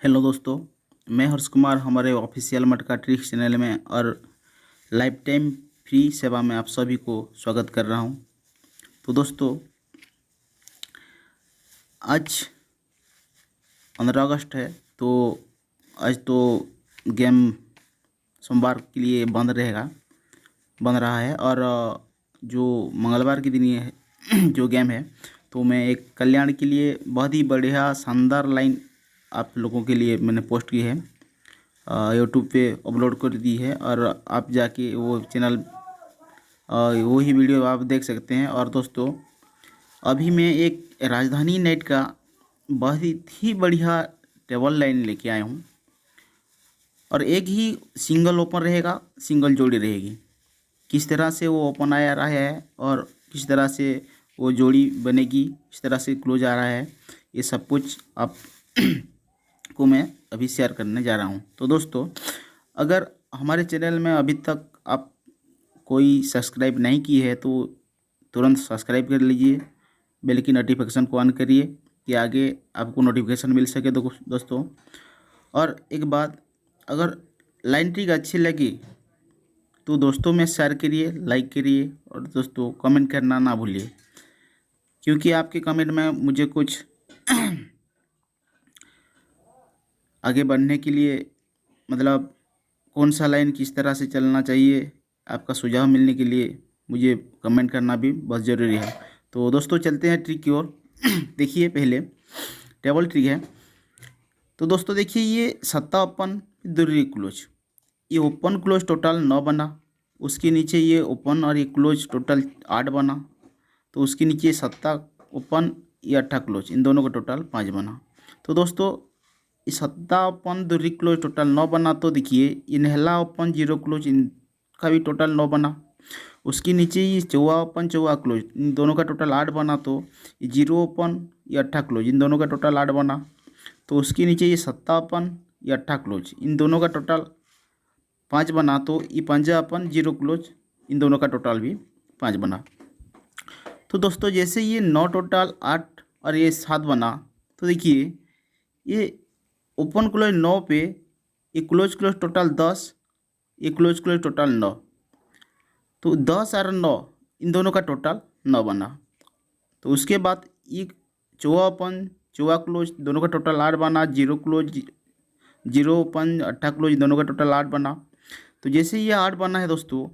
Hello दोस्तों, मैं हर्ष कुमार हमारे ऑफिशियल मटका ट्रिक्स चैनल में और लाइफ टाइम फ्री सेवा में आप सभी को स्वागत कर रहा हूं। तो दोस्तों, आज 15 अगस्त है, तो आज तो गेम सोमवार के लिए बंद रहा है। और जो मंगलवार के दिन ये जो गेम है, तो मैं एक कल्याण के लिए बहुत ही बढ़िया शानदार लाइन आप लोगों के लिए मैंने पोस्ट की है, यूट्यूब पे अपलोड कर दी है। और आप जाके वो चैनल वो ही वीडियो आप देख सकते हैं। और दोस्तों, अभी मैं एक राजधानी नाइट का बहुत ही बढ़िया टेबल लाइन लेके आया हूँ, और एक ही सिंगल ओपन रहेगा, सिंगल जोड़ी रहेगी। किस तरह से वो ओपन आ रहा है और किस तरह से वो जोड़ी बनेगी, किस तरह से क्लोज आ रहा है, ये सब कुछ आप को मैं अभी शेयर करने जा रहा हूं। तो दोस्तों, अगर हमारे चैनल में अभी तक आप कोई सब्सक्राइब नहीं की है तो तुरंत सब्सक्राइब कर लीजिए, बेल की नोटिफिकेशन को ऑन करिए कि आगे आपको नोटिफिकेशन मिल सके। दोस्तों, और एक बात, अगर लाइन ट्रिक अच्छी लगी तो दोस्तों में शेयर करिए, लाइक करिए, और दोस्तों कमेंट करना ना भूलिए, क्योंकि आपके कमेंट में मुझे कुछ आगे बढ़ने के लिए, मतलब कौन सा लाइन किस तरह से चलना चाहिए, आपका सुझाव मिलने के लिए मुझे कमेंट करना भी बहुत ज़रूरी है। तो दोस्तों, चलते हैं ट्रिक की ओर। देखिए, पहले टेबल ट्रिक है। तो दोस्तों देखिए, ये सत्ता ओपन दुर्री क्लोज, ये ओपन क्लोज टोटल 9 बना, उसके नीचे ये ओपन और ये क्लोज टोटल 8 बना, तो उसके नीचे सत्ता ओपन ये 8 क्लोज, इन दोनों का टोटल 5 बना। तो दोस्तों, इस सत्ता ओपन दुर्री क्लोज टोटल 9 बना। तो देखिए, ये नहला ओपन 0 क्लोज, इनका भी टोटल 9 बना। उसके नीचे ये चौवा ओपन चौवा क्लोज, इन दोनों का टोटल 8 बना। तो ये 0 ओपन ये 8 क्लोज, इन दोनों का टोटल 8 बना। तो उसके नीचे ये सत्ता ओपन ये 8 क्लोज, इन दोनों का टोटल 5 बना। तो ये पंजा ओपन 0 क्लोज, इन दोनों का टोटल भी 5 बना। तो दोस्तों, जैसे ये 9 टोटल 8 और ये 7 बना, तो देखिए ये ओपन क्लोज 9 पे, ये क्लोज क्लोज टोटल 10, ये क्लोज क्लोज टोटल 9, तो 10 और 9 इन दोनों का टोटल 9 बना। तो उसके बाद ये चौवा ओपन चौवा क्लोज, दोनों का टोटल 8 बना। 0 क्लोज 0 ओपन 8 क्लोज, दोनों का टोटल 8 बना। तो जैसे ये 8 बना है दोस्तों,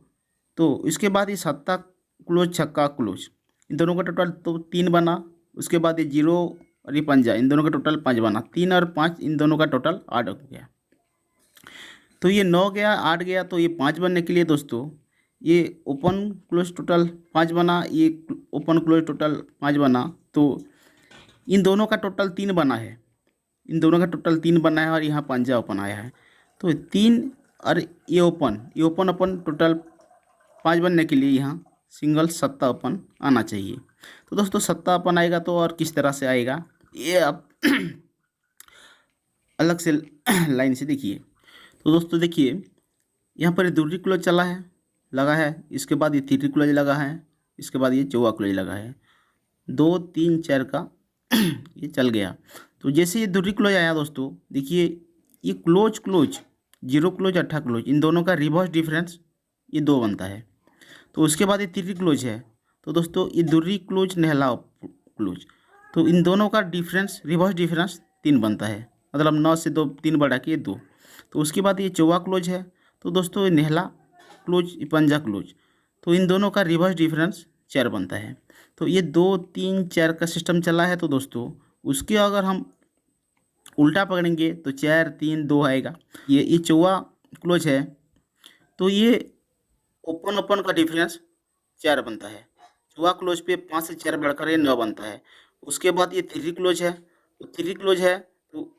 तो इसके बाद ये सत्ता क्लोज छक्का क्लोज, इन दोनों का टोटल तो 3 बना। उसके बाद ये 0 और ये पंजा, इन दोनों का टोटल 5 बना। 3 और 5 इन दोनों का टोटल 8 हो गया। तो ये 9 गया, 8 गया, तो ये 5 बनने के लिए दोस्तों ये ओपन क्लोज टोटल 5 बना, ये ओपन क्लोज टोटल 5 बना। तो इन दोनों का टोटल 3 बना है, इन दोनों का टोटल 3 बना है, और यहाँ पंजा ओपन आया है। तो 3 और ये ओपन ओपन टोटल 5 बनने के लिए यहाँ सिंगल सत्ता ओपन आना चाहिए। तो दोस्तों, सत्ता ओपन आएगा तो और किस तरह से आएगा, ये आप अलग से लाइन से देखिए। तो दोस्तों देखिए, यहाँ पर दुर्री क्लोज लगा है, इसके बाद ये तीसरी क्लोज लगा है, इसके बाद ये चौवा क्लोज लगा है, 2 3 4 का ये चल गया। तो जैसे ये दुर्री क्लोज आया दोस्तों, देखिए ये क्लोज 0 क्लोज 8 क्लोज, इन दोनों का रिवर्स डिफरेंस ये 2 बनता है। तो उसके बाद ये तीसरी क्लोज है, तो दोस्तों ये दुर्री क्लोज नहला क्लोज, तो इन दोनों का डिफरेंस रिवर्स डिफरेंस 3 बनता है, मतलब 9 से 2 3 बढ़ा के 2। तो उसके बाद ये चौवा क्लोज है, तो दोस्तों ये नहला क्लोज पंजा क्लोज, तो इन दोनों का रिवर्स डिफरेंस 4 बनता है। तो ये 2 3 4 का सिस्टम चला है। तो दोस्तों, उसके अगर हम उल्टा पकड़ेंगे तो 4 3 2 आएगा। ये चौवा क्लोज है, तो ये ओपन ओपन का डिफरेंस 4 बनता है। चौवा क्लोज पे 5 से 4 बढ़कर ये 9 बनता है। उसके बाद ये थ्री क्लोज है, तो थ्री क्लोज है तो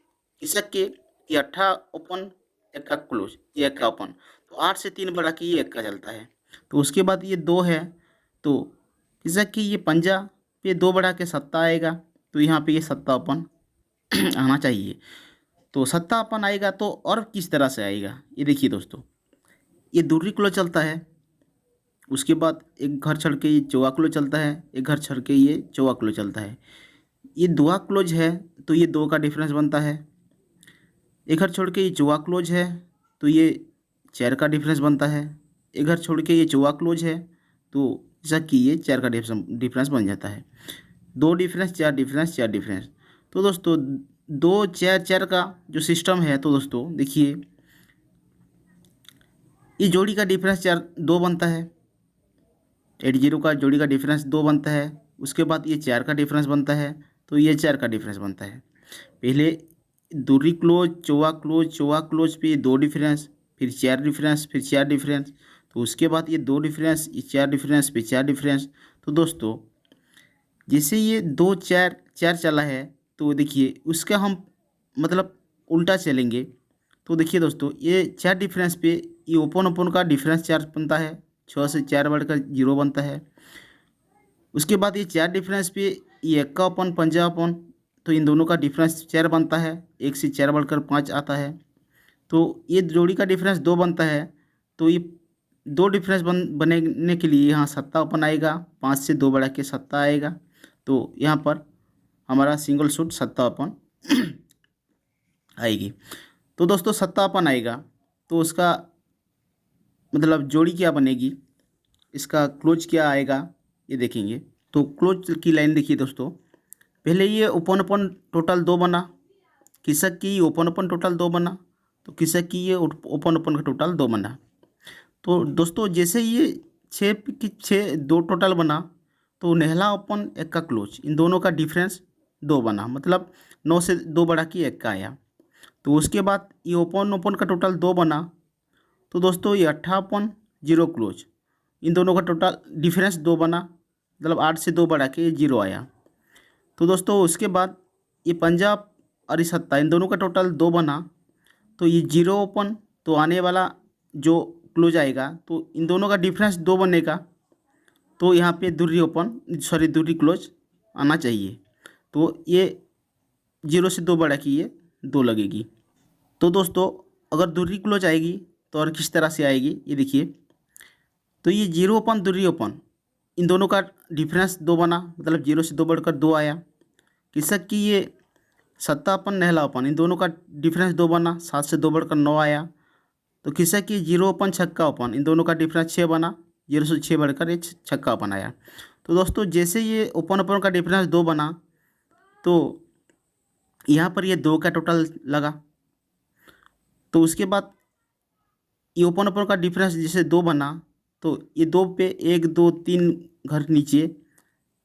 इसक के ये 8 ओपन 1 का क्लोज, ये 1 का ओपन, तो 8 से 3 बढ़ा के ये 1 का चलता है। तो उसके बाद ये 2 है, तो जैसा कि ये पंजा पे 2 बढ़ा के सत्ता आएगा, तो यहाँ पे ये सत्तापन आना चाहिए। तो सत्तापन आएगा तो और किस तरह से आएगा, ये देखिए दोस्तों, ये दूरी क्लोज चलता है, उसके बाद एक घर छोड़ के ये चौवा क्लोज चलता है, एक घर छोड़ के ये चौवा क्लोज चलता है। ये दुआ क्लोज है तो ये 2 का डिफरेंस बनता है। एक घर छोड़ के ये चौवा क्लोज है तो ये 4 का डिफरेंस बनता है। एक घर छोड़ के ये चौवा क्लोज है तो जैसा कि ये 4 का डिफरेंस बन जाता है। 2 डिफरेंस 4 डिफरेंस 4 डिफरेंस। तो दोस्तों 2 4 4 का जो सिस्टम है, तो दोस्तों देखिए ये जोड़ी का डिफरेंस 2 बनता है। 80 का जोड़ी का डिफरेंस 2 बनता है। उसके बाद ये 4 का डिफरेंस बनता है, तो ये 4 का डिफरेंस बनता है। पहले दूरी क्लोज चौवा क्लोज पे 2 डिफरेंस, फिर 4 डिफरेंस, फिर 4 डिफरेंस। तो उसके बाद ये 2 डिफरेंस, ये 4 डिफरेंस, फिर 4 डिफरेंस। तो दोस्तों जैसे ये 2 4 4 चला है, तो देखिए उसका हम मतलब उल्टा चलेंगे। तो देखिए दोस्तों ये 4 डिफरेंस पे ये ओपन ओपन का डिफरेंस 4 बनता है, 6 से 4 बढ़कर 0 बनता है। उसके बाद ये 4 डिफरेंस पे ये 1 का ओपन पंजा ओपन, तो इन दोनों का डिफरेंस 4 बनता है, 1 से 4 बढ़कर 5 आता है। तो ये जोड़ी का डिफरेंस 2 बनता है, तो ये 2 डिफरेंस बनने के लिए यहाँ सत्ता ओपन आएगा, 5 से 2 बढ़ा के सत्ता आएगा। तो यहाँ पर हमारा सिंगल सूट सत्ता ओपन आएगी। तो दोस्तों सत्ता ओपन आएगा तो उसका मतलब जोड़ी क्या बनेगी, इसका क्लोज क्या आएगा, ये देखेंगे। तो क्लोज की लाइन देखिए दोस्तों, पहले ये ओपन ओपन टोटल 2 बना, किसक की ओपन ओपन टोटल 2 बना, तो किसक की ये ओपन ओपन का टोटल 2 बना। तो दोस्तों जैसे ये 6 की 6 2 टोटल बना, तो नेहला ओपन 1 का क्लोज, इन दोनों का डिफरेंस 2 बना, मतलब 9 से 2 बढ़ा के 1 का आया। तो उसके बाद ये ओपन ओपन का टोटल 2 बना, तो दोस्तों ये 8 ओपन 0 क्लोज, इन दोनों का टोटल डिफरेंस 2 बना, मतलब 8 से 2 बढ़ा के ये 0 आया। तो दोस्तों उसके बाद ये पंजाब और ये सत्ता, इन दोनों का टोटल 2 बना, तो ये 0 ओपन, तो आने वाला जो क्लोज आएगा तो इन दोनों का डिफरेंस 2 बनेगा, तो यहाँ पे दूरी ओपन सॉरी दूरी क्लोज आना चाहिए। तो ये 0 से 2 बढ़ा के ये 2 लगेगी। तो दोस्तों अगर दूरी क्लोज आएगी तो और किस तरह से आएगी, ये देखिए। तो ये 0 ओपन दूरी ओपन, इन दोनों का डिफरेंस 2 बना, मतलब 0 से 2 बढ़कर 2 आया। किसक की ये सत्ता ओपन नेहला ओपन, इन दोनों का डिफरेंस 2 बना, 7 से 2 बढ़कर 9 आया। तो किसक की 0 ओपन छक्का ओपन, इन दोनों का डिफरेंस 6 बना, 0 से 6 बढ़कर ये छक्का ओपन आया। तो दोस्तों जैसे ये ओपन ओपन का डिफरेंस 2 बना, तो यहाँ पर ये 2 का टोटल लगा। तो उसके बाद ये ओपन ओपन का डिफरेंस जैसे 2 बना, तो ये 2 पे 1 2 3 घर नीचे,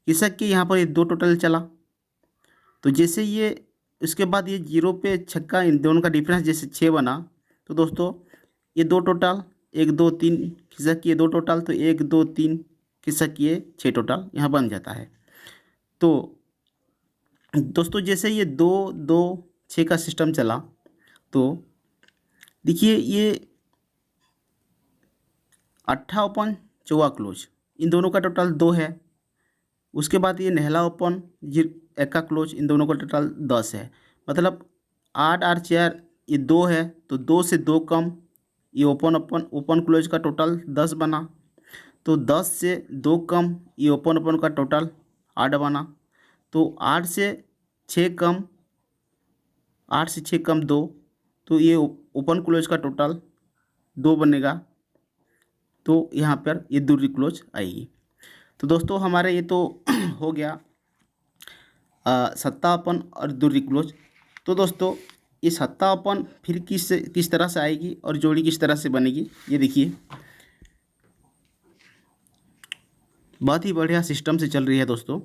किसक के यहाँ पर ये 2 टोटल चला। तो जैसे ये उसके बाद ये 0 पे छक्का, इन दोनों का डिफरेंस जैसे 6 बना, तो दोस्तों ये 2 टोटल 1 2 3 खिसक किए 2 टोटल, तो 1 2 3 खिसक किए 6 टोटल यहाँ बन जाता है। तो दोस्तों जैसे ये 2 2 6 का सिस्टम चला, तो देखिए ये 8 ओपन चौवा क्लोज, इन दोनों का टोटल 2 है। उसके बाद ये नेहला ओपन 1 का क्लोज, इन दोनों का टोटल 10 है, मतलब 8 8 4 ये 2 है, तो 2 से 2 कम, ये ओपन क्लोज का टोटल 10 बना। तो 10 से 2 कम, ये ओपन का टोटल 8 बना। तो 8 से 6 कम, 8 से 6 कम 2, तो ये ओपन क्लोज का टोटल 2 बनेगा। तो यहाँ पर ये दूरी क्लोज आएगी। तो दोस्तों हमारे ये तो हो गया सत्ता ओपन और दूरी क्लोज। तो दोस्तों ये सत्ता ओपन फिर किस तरह से आएगी और जोड़ी किस तरह से बनेगी, ये देखिए। बहुत ही बढ़िया सिस्टम से चल रही है दोस्तों।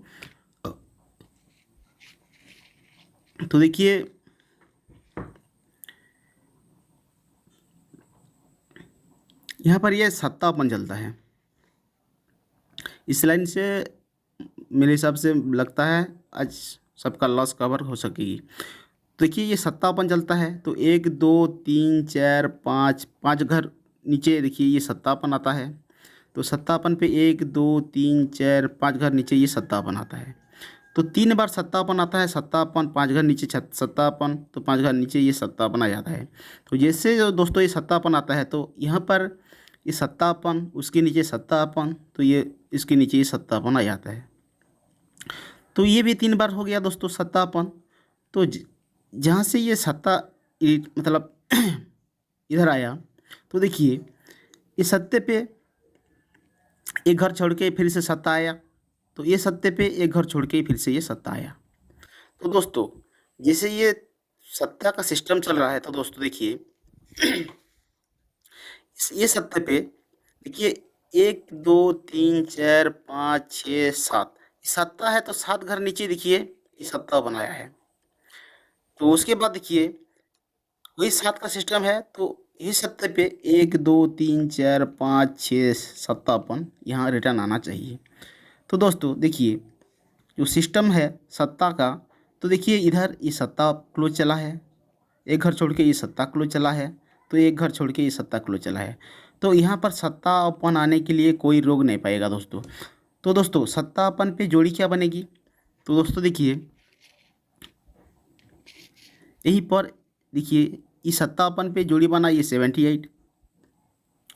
तो देखिए यहाँ पर ये सत्ता ओपन चलता है, इस लाइन से मेरे हिसाब से लगता है आज सबका लॉस कवर हो सकेगी। तो देखिए ये सत्ता ओपन चलता है, तो 1 2 3 4 5 5 घर नीचे देखिए ये सत्ता ओपन आता है। तो 57 पे 1 2 3 4 5 घर नीचे ये 57 आता है। तो 3 बार 57 आता है, 57 5 घर नीचे 57, तो 5 घर नीचे ये 57 आ जाता है। तो जैसे जो दोस्तों ये 57 आता है तो यहाँ पर ये 57, उसके नीचे 57, तो ये इसके नीचे ये 57 आ जाता है। तो ये भी 3 बार हो गया दोस्तों 57। तो जहाँ से ये मतलब इधर आया, तो देखिए इस सत्ते पे एक घर छोड़ के फिर से 7 आया, तो ये सत्ते पे एक घर छोड़ के फिर से ये 7 आया। तो दोस्तों जैसे ये सत्ता का सिस्टम चल रहा है, तो दोस्तों देखिए ये सत्ते पे देखिए 1 2 3 4 5 6 7 सत्ता है, तो 7 घर नीचे देखिए ये सत्ता बनाया है। तो उसके बाद देखिए वही 7 का सिस्टम है, तो ये सत्ते पे 1 2 3 4 5 6 57 यहाँ रिटर्न आना चाहिए। तो दोस्तों देखिए जो सिस्टम है सत्ता का, तो देखिए इधर ये सत्ता क्लोज चला है, एक घर छोड़ के ये सत्ता क्लोज चला है, तो एक घर छोड़ के ये सत्ता क्लोज चला है। तो यहाँ पर सत्तापन आने के लिए कोई रोक नहीं पाएगा दोस्तों। तो दोस्तों सत्तापन पे जोड़ी क्या बनेगी, तो दोस्तों देखिए यहीं पर देखिए इस सत्तापन पे जोड़ी बना ये 78,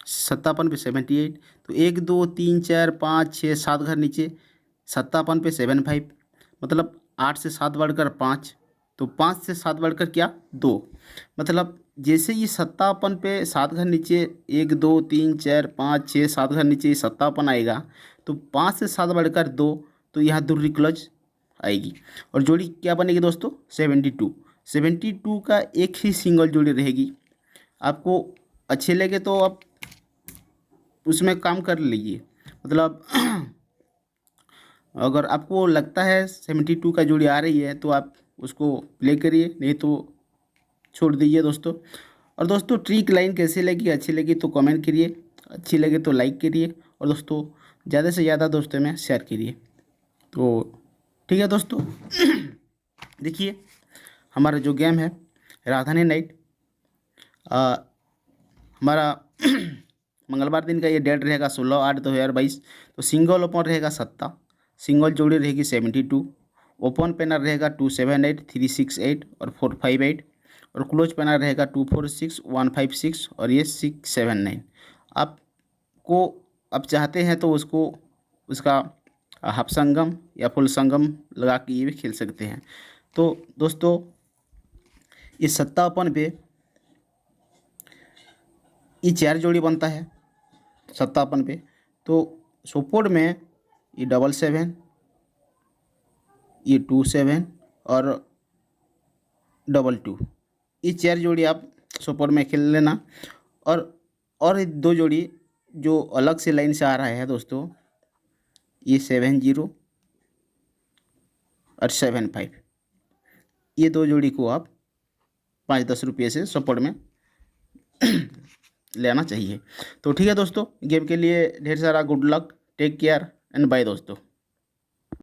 सत्तापन पे 78, तो 1 2 3 4 5 6 7 घर नीचे सत्तापन पे 75, मतलब 8 से 7 बढ़कर 5, तो 5 से 7 बढ़कर क्या 2, मतलब जैसे ये सत्तापन पे 7 घर नीचे 1 2 3 4 5 6 7 घर नीचे ये सत्तापन आएगा, तो 5 से 7 बढ़कर 2, तो यहाँ दूरी क्लोज आएगी और जोड़ी क्या बनेगी दोस्तों 72 का एक ही सिंगल जोड़ी रहेगी। आपको अच्छे लगे तो आप उसमें काम कर लीजिए, मतलब अगर आपको लगता है 72 का जोड़ी आ रही है तो आप उसको प्ले करिए, नहीं तो छोड़ दीजिए दोस्तों। और दोस्तों ट्रिक लाइन कैसी लगी, अच्छी लगी तो कमेंट करिए, अच्छी लगे तो लाइक करिए और दोस्तों ज़्यादा से ज़्यादा दोस्तों में शेयर करिए। तो ठीक है दोस्तों देखिए हमारा जो गेम है राजधानी नाइट, हमारा मंगलवार दिन का ये डेट रहेगा 16/8/2022। तो सिंगल ओपन रहेगा 7, सिंगल जोड़ी रहेगी 72, ओपन पेनर रहेगा 278 368 और 458 और क्लोज पेनर रहेगा 246 156 और ये 679। आपको आप चाहते हैं तो उसको उसका हाफ संगम या फुल संगम लगा के ये भी खेल सकते हैं। तो दोस्तों इस सत्तापन पे ये 4 जोड़ी बनता है सत्तापन पे, तो सपोर्ट में ये 77, ये 27 और 22, ये 4 जोड़ी आप सपोर्ट में खेल लेना। और 2 जोड़ी जो अलग से लाइन से आ रहा है दोस्तों, ये 70 और 75, ये 2 जोड़ी को आप 5-10 रुपये से सपोर्ट में लेना चाहिए। तो ठीक है दोस्तों, गेम के लिए ढेर सारा good luck, take care and bye दोस्तों।